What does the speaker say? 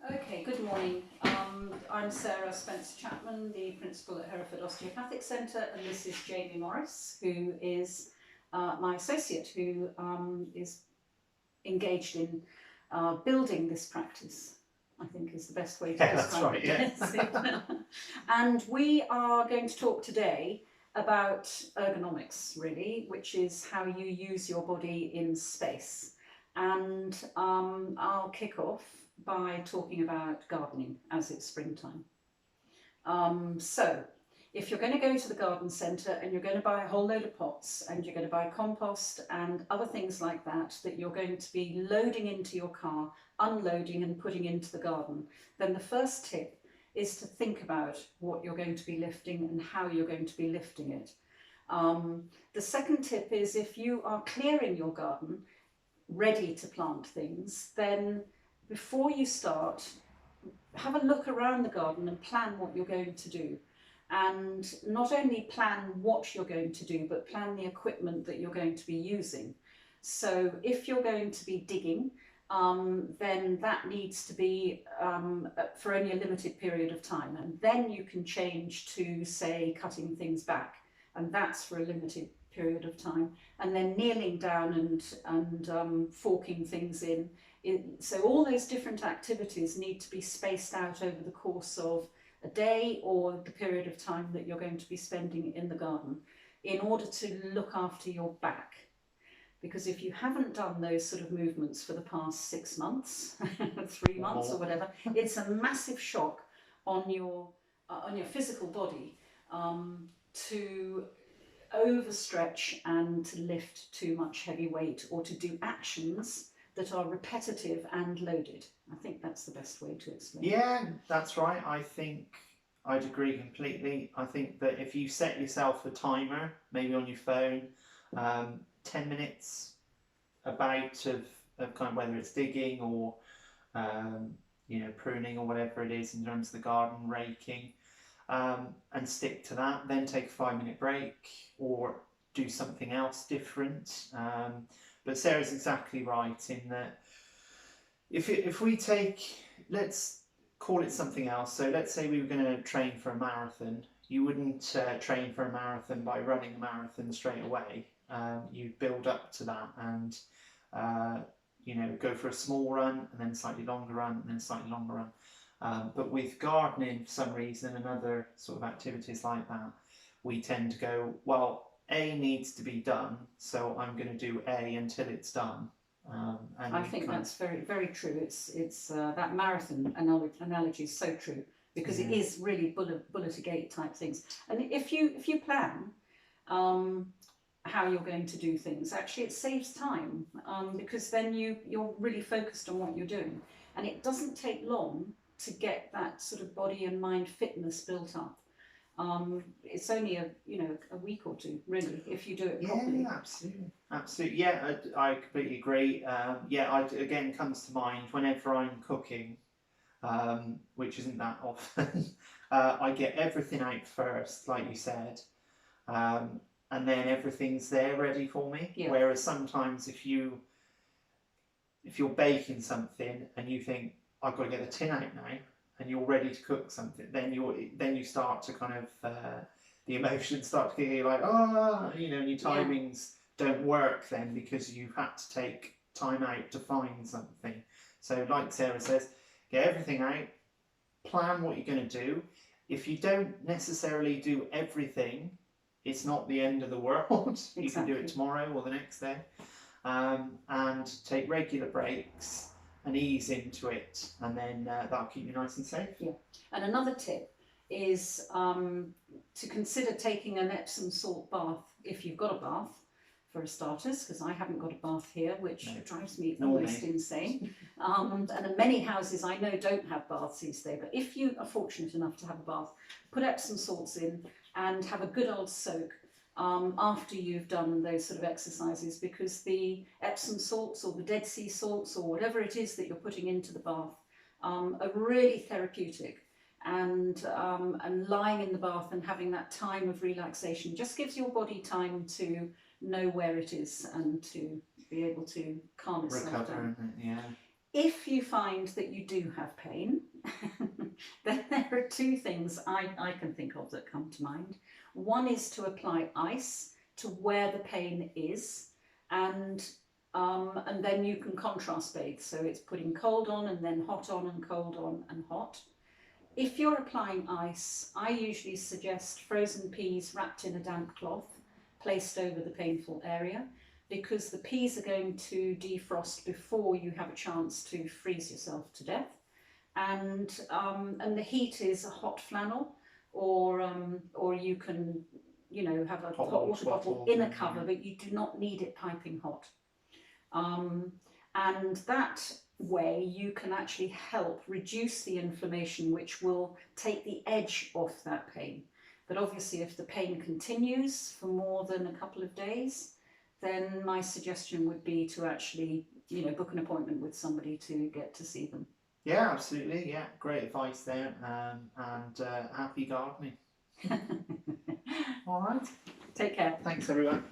Okay, good morning. I'm Sarah Spencer-Chapman, the principal at Hereford Osteopathic Centre, and this is Jamie Morris, who is my associate, who is engaged in building this practice, I think is the best way to Yeah, that's describe right, it. yeah. And we are going to talk today about ergonomics, really, which is how you use your body in space. And I'll kick off by talking about gardening as it's springtime. So, if you're going to go to the garden centre and you're going to buy a whole load of pots and you're going to buy compost and other things like that, that you're going to be loading into your car, unloading and putting into the garden, then the first tip is to think about what you're going to be lifting and how you're going to be lifting it. The second tip is if you are clearing your garden, ready to plant things, then before you start, have a look around the garden and plan what you're going to do. And not only plan what you're going to do, but plan the equipment that you're going to be using. So if you're going to be digging, then that needs to be for only a limited period of time. And then you can change to, say, cutting things back. And that's for a limited period of time. And then kneeling down and forking things in. So all those different activities need to be spaced out over the course of a day or the period of time that you're going to be spending in the garden in order to look after your back. Because if you haven't done those sort of movements for the past 6 months, 3 months or whatever, it's a massive shock on your physical body to overstretch and to lift too much heavy weight or to do actions that are repetitive and loaded. I think that's the best way to explain it. Yeah, that's right. I think I'd agree completely. I think that if you set yourself a timer, maybe on your phone, 10 minutes about of kind of whether it's digging or um, pruning or whatever it is in terms of the garden, raking, and stick to that. Then take a 5 minute break or do something else different. But Sarah's exactly right in that if we take, let's call it something else. So let's say we were going to train for a marathon. You wouldn't train for a marathon by running a marathon straight away. You'd build up to that and uh, go for a small run and then slightly longer run and then slightly longer run. But with gardening, for some reason, and other sort of activities like that, we tend to go, well, A needs to be done, so I'm going to do A until it's done. And I think that's very, very true. It's that marathon analogy is so true because it is really bullet a gate type things. And if you plan how you're going to do things, actually it saves time because then you're really focused on what you're doing, and it doesn't take long to get that sort of body and mind fitness built up. It's only a week or two really if you do it properly. Yeah, absolutely, absolutely. Yeah, I completely agree. Again comes to mind whenever I'm cooking, which isn't that often. I get everything out first, like you said, and then everything's there ready for me. Yeah. Whereas sometimes if you're baking something and you think I've got to get the tin out now, and you're ready to cook something, then you start to kind of the emotions start to get like and your timings don't work then because you've had to take time out to find something. So like Sarah says, get everything out, plan what you're going to do. If you don't necessarily do everything, it's not the end of the world. Exactly. You can do it tomorrow or the next day, and take regular breaks and ease into it, and then that'll keep you nice and safe. Yeah. And another tip is to consider taking an Epsom salt bath if you've got a bath, for starters, because I haven't got a bath here, which drives me almost insane. And many houses I know don't have baths these days, but if you are fortunate enough to have a bath, put Epsom salts in and have a good old soak after you've done those sort of exercises, because the Epsom salts or the Dead Sea salts or whatever it is that you're putting into the bath are really therapeutic. And lying in the bath and having that time of relaxation just gives your body time to know where it is and to be able to calm itself down. Yeah. If you find that you do have pain, then there are two things I can think of that come to mind. One is to apply ice to where the pain is, and then you can contrast bathe. So it's putting cold on and then hot on and cold on and hot. If you're applying ice, I usually suggest frozen peas wrapped in a damp cloth placed over the painful area, because the peas are going to defrost before you have a chance to freeze yourself to death. And the heat is a hot flannel, or you can, you know, have a hot water bottle in a cover, but you do not need it piping hot. And that way you can actually help reduce the inflammation, which will take the edge off that pain. But obviously, if the pain continues for more than a couple of days, then my suggestion would be to actually, you know, book an appointment with somebody to get to see them. Yeah, absolutely. Yeah, great advice there. And happy gardening. All right. Take care. Thanks, everyone.